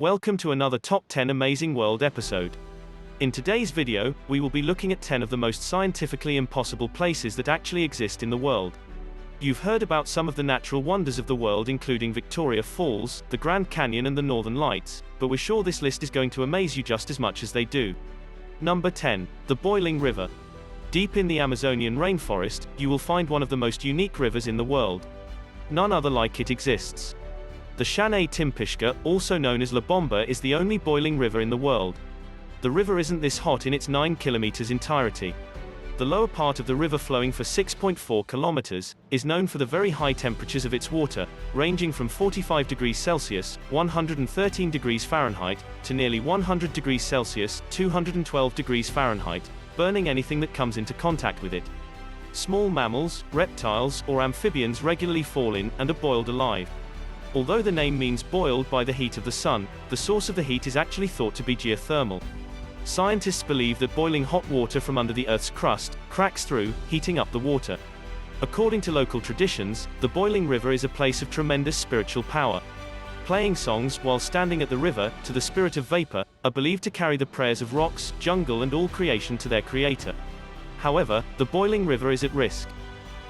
Welcome to another Top 10 Amazing World episode. In today's video, we will be looking at 10 of the most scientifically impossible places that actually exist in the world. You've heard about some of the natural wonders of the world, including Victoria Falls, the Grand Canyon and the Northern Lights, but we're sure this list is going to amaze you just as much as they do. Number 10. The Boiling River. Deep in the Amazonian rainforest, you will find one of the most unique rivers in the world. None other like it exists. The Shanay Timpishka, also known as La Bomba, is the only boiling river in the world. The river isn't this hot in its 9 kilometers entirety. The lower part of the river, flowing for 6.4 kilometers, is known for the very high temperatures of its water, ranging from 45 degrees Celsius, 113 degrees Fahrenheit, to nearly 100 degrees Celsius, 212 degrees Fahrenheit, burning anything that comes into contact with it. Small mammals, reptiles, or amphibians regularly fall in and are boiled alive. Although the name means boiled by the heat of the sun, the source of the heat is actually thought to be geothermal. Scientists believe that boiling hot water from under the Earth's crust cracks through, heating up the water. According to local traditions, the boiling river is a place of tremendous spiritual power. Playing songs while standing at the river, to the spirit of vapor, are believed to carry the prayers of rocks, jungle and all creation to their creator. However, the boiling river is at risk.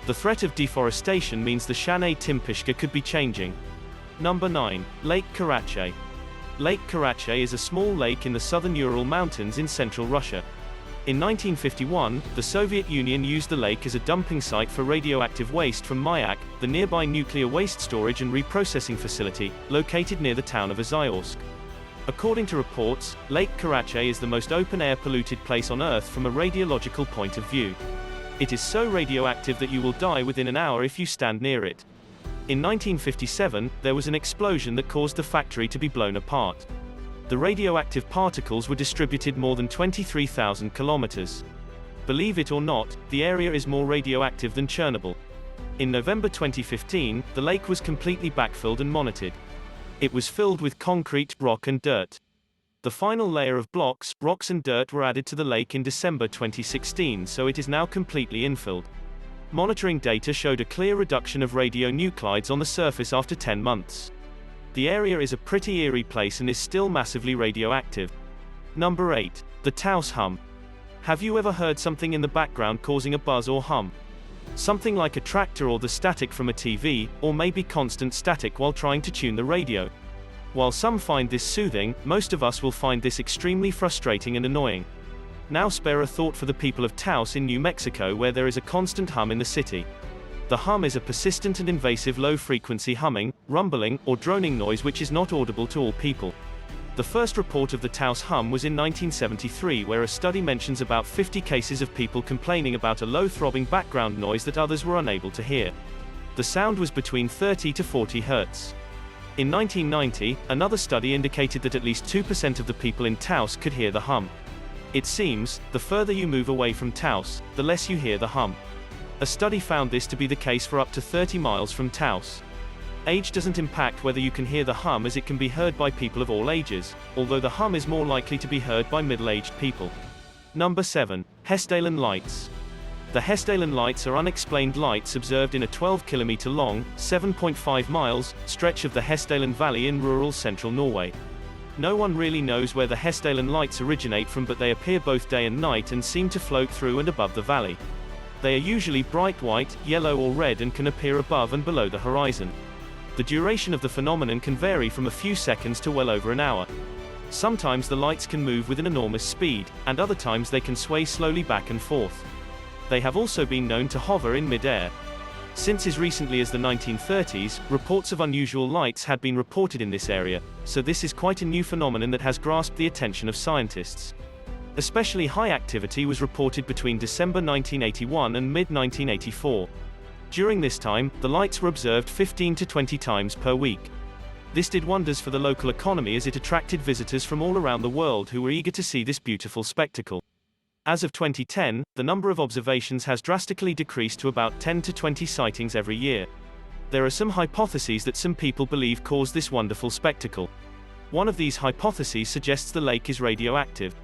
The threat of deforestation means the Shanay Timpishka could be changing. Number 9. Lake Karachay. Lake Karachay is a small lake in the southern Ural Mountains in central Russia. In 1951, the Soviet Union used the lake as a dumping site for radioactive waste from Mayak, the nearby nuclear waste storage and reprocessing facility, located near the town of Azovsk. According to reports, Lake Karachay is the most open-air polluted place on Earth from a radiological point of view. It is so radioactive that you will die within an hour if you stand near it. In 1957, there was an explosion that caused the factory to be blown apart. The radioactive particles were distributed more than 23,000 kilometers. Believe it or not, the area is more radioactive than Chernobyl. In November 2015, the lake was completely backfilled and monitored. It was filled with concrete, rock and dirt. The final layer of blocks, rocks and dirt were added to the lake in December 2016, so it is now completely infilled. Monitoring data showed a clear reduction of radionuclides on the surface after 10 months. The area is a pretty eerie place and is still massively radioactive. Number 8. The Taos Hum. Have you ever heard something in the background causing a buzz or hum? Something like a tractor or the static from a TV, or maybe constant static while trying to tune the radio. While some find this soothing, most of us will find this extremely frustrating and annoying. Now spare a thought for the people of Taos in New Mexico, where there is a constant hum in the city. The hum is a persistent and invasive low-frequency humming, rumbling, or droning noise which is not audible to all people. The first report of the Taos Hum was in 1973, where a study mentions about 50 cases of people complaining about a low-throbbing background noise that others were unable to hear. The sound was between 30 to 40 Hz. In 1990, another study indicated that at least 2% of the people in Taos could hear the hum. It seems, the further you move away from Taos, the less you hear the hum. A study found this to be the case for up to 30 miles from Taos. Age doesn't impact whether you can hear the hum, as it can be heard by people of all ages, although the hum is more likely to be heard by middle-aged people. Number 7. Hestalen Lights. The Hestalen Lights are unexplained lights observed in a 12-kilometer-long, 7.5 miles, stretch of the Hestalen Valley in rural central Norway. No one really knows where the Hestalen Lights originate from, but they appear both day and night and seem to float through and above the valley. They are usually bright white, yellow or red and can appear above and below the horizon. The duration of the phenomenon can vary from a few seconds to well over an hour. Sometimes the lights can move with an enormous speed, and other times they can sway slowly back and forth. They have also been known to hover in mid-air. Since as recently as the 1930s, reports of unusual lights had been reported in this area, so this is quite a new phenomenon that has grasped the attention of scientists. Especially high activity was reported between December 1981 and mid-1984. During this time, the lights were observed 15 to 20 times per week. This did wonders for the local economy, as it attracted visitors from all around the world who were eager to see this beautiful spectacle. As of 2010, the number of observations has drastically decreased to about 10 to 20 sightings every year. There are some hypotheses that some people believe cause this wonderful spectacle. One of these hypotheses suggests the lake is radioactive.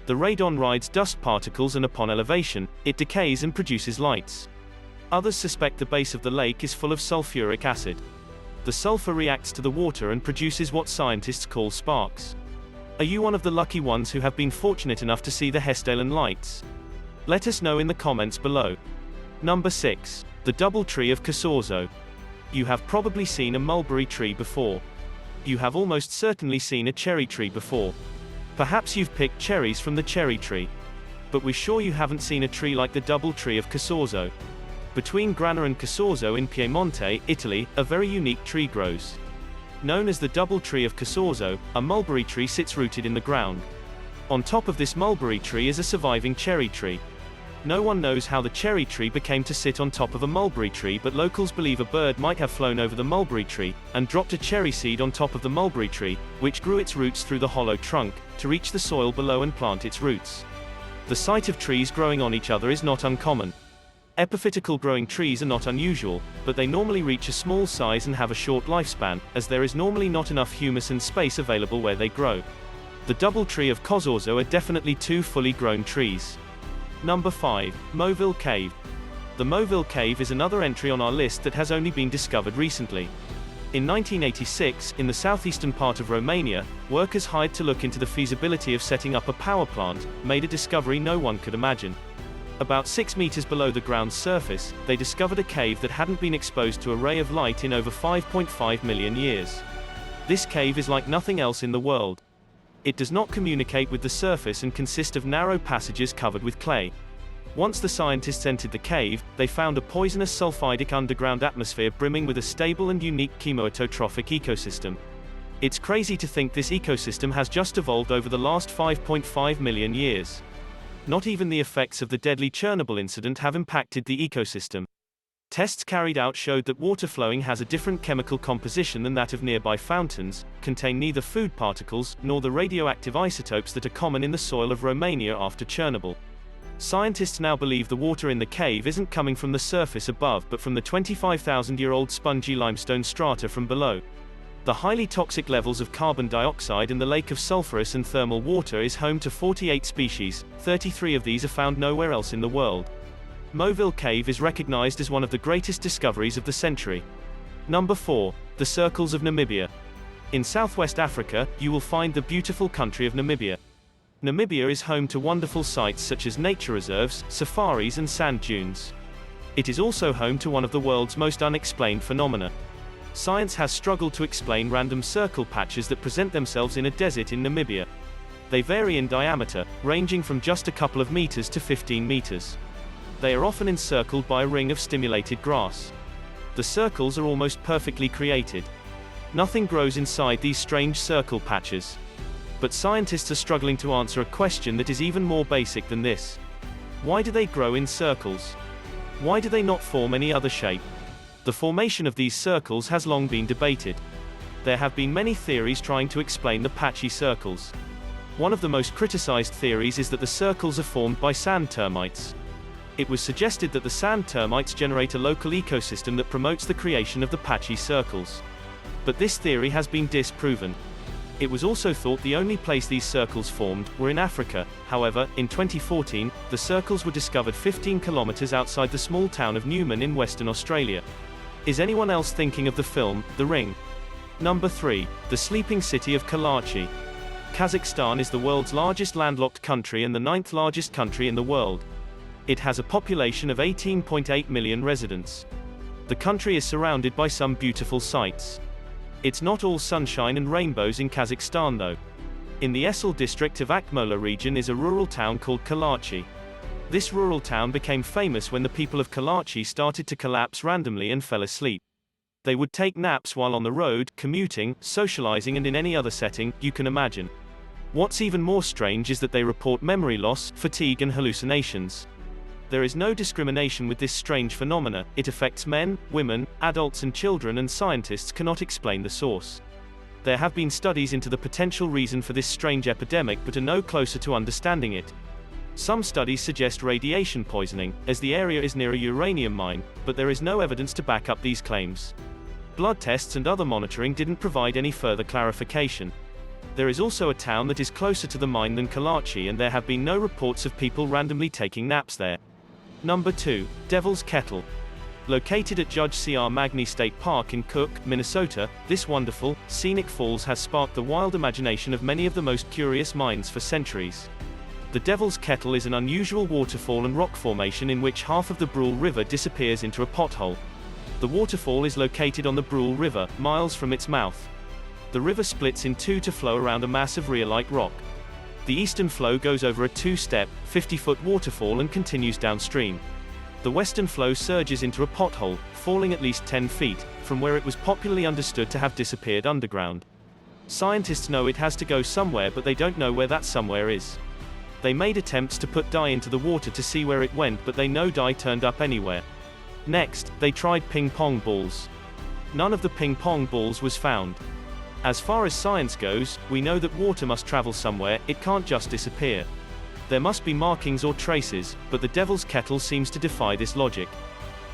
The radon rides dust particles, and upon elevation, it decays and produces lights. Others suspect the base of the lake is full of sulfuric acid. The sulfur reacts to the water and produces what scientists call sparks. Are you one of the lucky ones who have been fortunate enough to see the Hestalen Lights? Let us know in the comments below. Number 6. The Double Tree of Casauso. You have probably seen a mulberry tree before. You have almost certainly seen a cherry tree before. Perhaps you've picked cherries from the cherry tree. But we're sure you haven't seen a tree like the Double Tree of Casauso. Between Grana and Casauso in Piemonte, Italy, a very unique tree grows. Known as the Double Tree of Casauso, a mulberry tree sits rooted in the ground. On top of this mulberry tree is a surviving cherry tree. No one knows how the cherry tree became to sit on top of a mulberry tree, but locals believe a bird might have flown over the mulberry tree and dropped a cherry seed on top of the mulberry tree, which grew its roots through the hollow trunk to reach the soil below and plant its roots. The sight of trees growing on each other is not uncommon. Epiphytical growing trees are not unusual, but they normally reach a small size and have a short lifespan, as there is normally not enough humus and space available where they grow. The Double Tree of Casauso are definitely two fully grown trees. Number 5. Movil Cave. The Movil Cave is another entry on our list that has only been discovered recently. In 1986, in the southeastern part of Romania, workers hired to look into the feasibility of setting up a power plant, made a discovery no one could imagine. About 6 meters below the ground's surface, they discovered a cave that hadn't been exposed to a ray of light in over 5.5 million years. This cave is like nothing else in the world. It does not communicate with the surface and consists of narrow passages covered with clay. Once the scientists entered the cave, they found a poisonous sulfidic underground atmosphere brimming with a stable and unique chemoautotrophic ecosystem. It's crazy to think this ecosystem has just evolved over the last 5.5 million years. Not even the effects of the deadly Chernobyl incident have impacted the ecosystem. Tests carried out showed that water flowing has a different chemical composition than that of nearby fountains, contain neither food particles nor the radioactive isotopes that are common in the soil of Romania after Chernobyl. Scientists now believe the water in the cave isn't coming from the surface above but from the 25,000-year-old spongy limestone strata from below. The highly toxic levels of carbon dioxide in the lake of sulfurous and thermal water is home to 48 species, 33 of these are found nowhere else in the world. Movil Cave is recognized as one of the greatest discoveries of the century. Number 4. The Circles of Namibia. In southwest Africa, you will find the beautiful country of Namibia. Namibia is home to wonderful sights such as nature reserves, safaris and sand dunes. It is also home to one of the world's most unexplained phenomena. Science has struggled to explain random circle patches that present themselves in a desert in Namibia. They vary in diameter, ranging from just a couple of meters to 15 meters. They are often encircled by a ring of stimulated grass. The circles are almost perfectly created. Nothing grows inside these strange circle patches. But scientists are struggling to answer a question that is even more basic than this. Why do they grow in circles? Why do they not form any other shape? The formation of these circles has long been debated. There have been many theories trying to explain the patchy circles. One of the most criticized theories is that the circles are formed by sand termites. It was suggested that the sand termites generate a local ecosystem that promotes the creation of the patchy circles. But this theory has been disproven. It was also thought the only place these circles formed were in Africa. However, in 2014, the circles were discovered 15 kilometers outside the small town of Newman in Western Australia. Is anyone else thinking of the film, The Ring? Number 3. The sleeping city of Kalachi. Kazakhstan is the world's largest landlocked country and the 9th largest country in the world. It has a population of 18.8 million residents. The country is surrounded by some beautiful sights. It's not all sunshine and rainbows in Kazakhstan though. In the Hestalen district of Akmola region is a rural town called Kalachi. This rural town became famous when the people of Kalachi started to collapse randomly and fell asleep. They would take naps while on the road, commuting, socializing and in any other setting you can imagine. What's even more strange is that they report memory loss, fatigue and hallucinations. There is no discrimination with this strange phenomena. It affects men, women, adults and children, and scientists cannot explain the source. There have been studies into the potential reason for this strange epidemic but are no closer to understanding it. Some studies suggest radiation poisoning, as the area is near a uranium mine, but there is no evidence to back up these claims. Blood tests and other monitoring didn't provide any further clarification. There is also a town that is closer to the mine than Kalachi, and there have been no reports of people randomly taking naps there. Number 2. Devil's Kettle. Located at Judge C.R. Magny State Park in Cook, Minnesota, this wonderful, scenic falls has sparked the wild imagination of many of the most curious minds for centuries. The Devil's Kettle is an unusual waterfall and rock formation in which half of the Brule River disappears into a pothole. The waterfall is located on the Brule River, miles from its mouth. The river splits in two to flow around a mass of rhyolite rock. The eastern flow goes over a two-step, 50-foot waterfall and continues downstream. The western flow surges into a pothole, falling at least 10 feet, from where it was popularly understood to have disappeared underground. Scientists know it has to go somewhere, but they don't know where that somewhere is. They made attempts to put dye into the water to see where it went, but no dye turned up anywhere. Next, they tried ping pong balls. None of the ping pong balls was found. As far as science goes, we know that water must travel somewhere, it can't just disappear. There must be markings or traces, but the Devil's Kettle seems to defy this logic.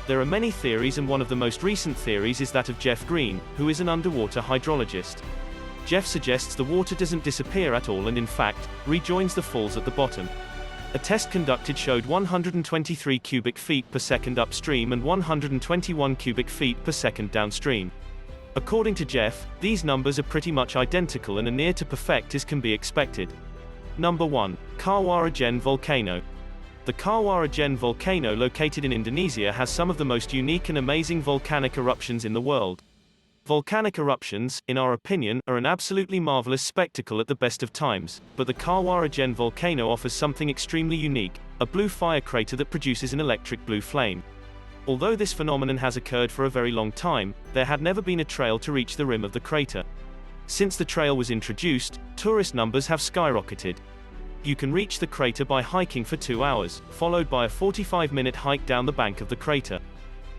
There are many theories, and one of the most recent theories is that of Jeff Green, who is an underwater hydrologist. Jeff suggests the water doesn't disappear at all and in fact, rejoins the falls at the bottom. A test conducted showed 123 cubic feet per second upstream and 121 cubic feet per second downstream. According to Jeff, these numbers are pretty much identical and are near to perfect as can be expected. Number 1. Karachay Volcano. The Karachay volcano located in Indonesia has some of the most unique and amazing volcanic eruptions in the world. Volcanic eruptions, in our opinion, are an absolutely marvelous spectacle at the best of times, but the Karachay volcano offers something extremely unique, a blue fire crater that produces an electric blue flame. Although this phenomenon has occurred for a very long time, there had never been a trail to reach the rim of the crater. Since the trail was introduced, tourist numbers have skyrocketed. You can reach the crater by hiking for 2 hours, followed by a 45-minute hike down the bank of the crater.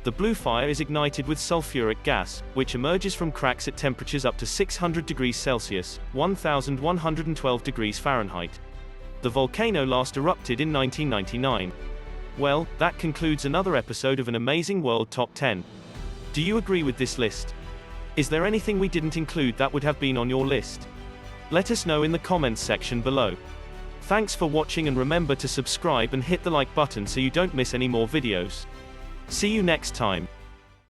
The blue fire is ignited with sulfuric gas, which emerges from cracks at temperatures up to 600 degrees Celsius, 1,112 degrees Fahrenheit. The volcano last erupted in 1999. Well, that concludes another episode of An Amazing World Top 10. Do you agree with this list? Is there anything we didn't include that would have been on your list? Let us know in the comments section below. Thanks for watching, and remember to subscribe and hit the like button so you don't miss any more videos. See you next time.